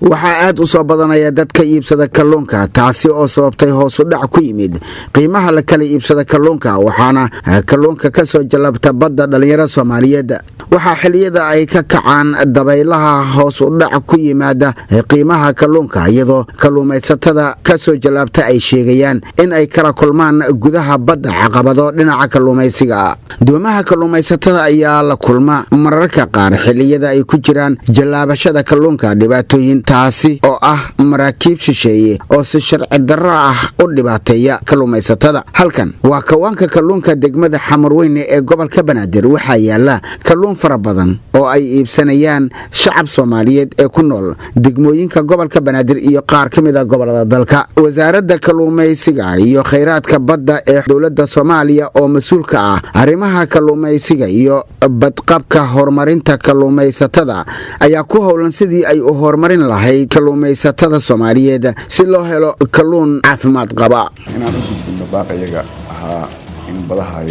waxaa aad u soo badanaya dadka iibsada kalluunka taasi oo sababtay hoos u dhac ku yimid qiimaha la kala iibsada kalluunka waxaana kalluunka ka soo jalabta badda dhalinyarada Soomaaliyeed waxaa xilliyada ay ka kacaan dabaylaha hoos u dhac ku yimaada qiimaha kalluunka iyadoo kalluumaysatada ka soo jalabta ay sheegayaan in ay kala kulmaan gudaha badda caqabado dhinaca kalluumaysiga doomaha kalluumaysatada ayaa la kulma mararka qaar xilliyada ay ku jiraan jalaabashada kalluunka dhibaatooyin taasi oo ah maraakiib shisheeye oo si sharci darro ah u dhibaateeya kalluumaysatada halkan waa kawaanka kalluunka degmada Xamarweyne ee gobolka Banaadir waxaa yaala kalluun fara badan oo ay iibsanayaan shacab Soomaaliyeed ee ku nool degmooyinka gobolka Banaadir iyo qaar kamid ah gobolada dalka wasaaradda kalluumaysiga iyo kheyraadka badda ee dowladda Soomaaliya oo mas'uulka ah arrimaha kalluumaysiga iyo badqabka horumarinta kalluumaysatada ayaa ku howlan sidii ay u horumarin lahayd kalluumaysatada Soomaaliyeed si loo helo kalluun caafimaad qaba inaan u gudbino baaqayaga ahaa in badaha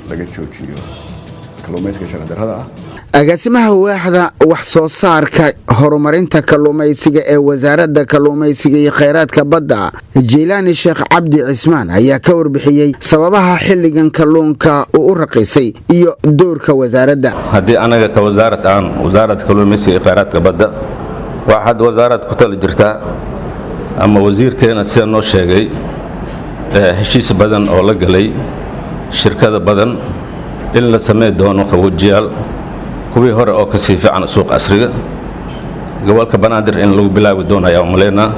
laga joojiyo kalluumaysiga sharci darrada ah agaasimaha waaxda wax soo saarka horumarinta kalluumaysiga ee wasaaradda kalluumaysiga iyo kheyraadka badda Jilaani Sheekh Cabdi Cismaan ayaa ka warbixiyay sababaha xilligan kalluunka uu u raqiisay iyo doorka wasaaradda haddii anaga ka wasaaradda kalluumaysiga iyo kheyraadka badda waxaad wasaarad ku tala jirtaa ama wasiirkeena sida noo sheegay heshiis badan oo la galay shirkada badan in la sameey doono qaboojiyaal kuwii hore oo ka sii fiican suuq asriga gobolka Banaadir in lagu bilaabi doono ayaa umaleynaa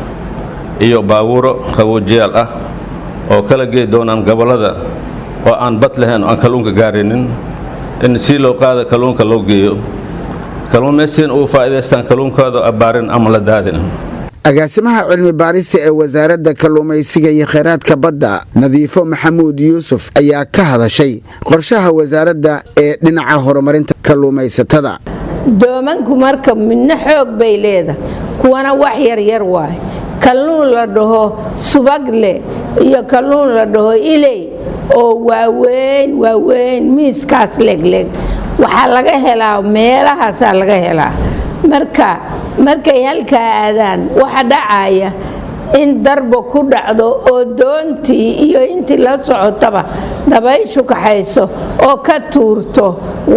iyo baabuuro qaboojiyaal ah oo kala geey doonaan gobolada oo aan bad lahayn oo aan kalluunka gaarinin in si loo qaado kalluunka loo geeyo kalluumaysiin uu faa'iideystaan kalluunkooda abaarin ama la daadin agaasimaha cilmi baarista ee wasaaradda kalluumaysiga iyo kheyraadka badda Nadiifo Maxamuud Yuusuf ayaa ka hadashay qorshaha wasaaradda ee dhinaca horumarinta kalluumaysatada doomanku marka midna xoog bay leedahay kuwana wax yar waay kalluun la dhaho subagle iyo kalluun la dhaho ilay oo waaweyn miiskaas leg waxaa laga helaa meelahaasaa laga helaa markay halkaa aadaan waxa dhacaya in darbo ku dhacdo oo doontii iyo intii la socotaba dabayshu kaxayso oo ka tuurto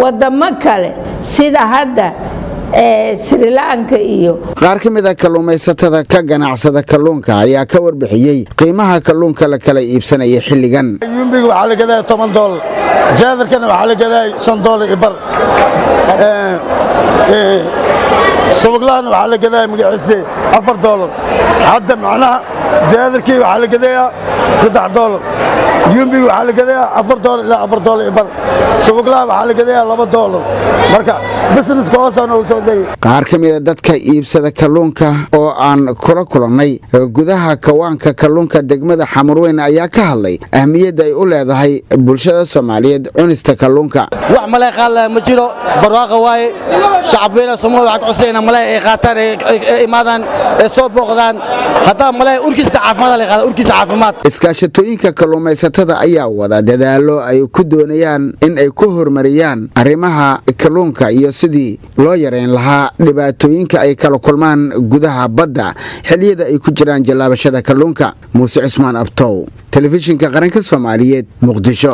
wadamo kale sida hadda Sri Lanka iyo qaar kamid ah kalluumaysatada ka ganacsada kalluunka ayaa ka warbixiyay qiimaha kalluunka la kala iibsanaya xilligan yumbiga waxa la gadaa $10 jaadarkana waxa la gadaa $5 ibar subaglaan waxa la gadaa magaciisa $4 hadda macnaha jaadarkii waxa la gadaa $3 yumbiga waxa la gadaa $4 ilaa $4 ibar subaglaan waxa la gadaa $2 marka business koosan oo soo day qaar kamid ah dadka iibsada kalluunka oo aan kula kulannay gudaha kawaanka kalluunka degmada Xamarweyne ayaa ka hadlay ahmiyadda ay u leedahay bulshada Soomaaliyeed cunista kalluunka wax malay qaal ma jiro barwaaqo waay shacabweena Soomaaliya waxa cusayna malay ay qaataan imaadaan soo booqdaan hadaa malay urkiisa caafimaad iskaashatooyinka kalluumaysatada ayaa wada dadaalo ay ku doonayaan in ay ku horumariyaan arrimaha kalluunka iyo sidii loo yareyn lahaa dhibaatooyinka ay kala kulmaan gudaha badda xilliyada ay ku jiraan jalaabashada kalluunka Muuse Cismaan Abtow telefishinka qaranka Soomaaliyeed Muqdisho.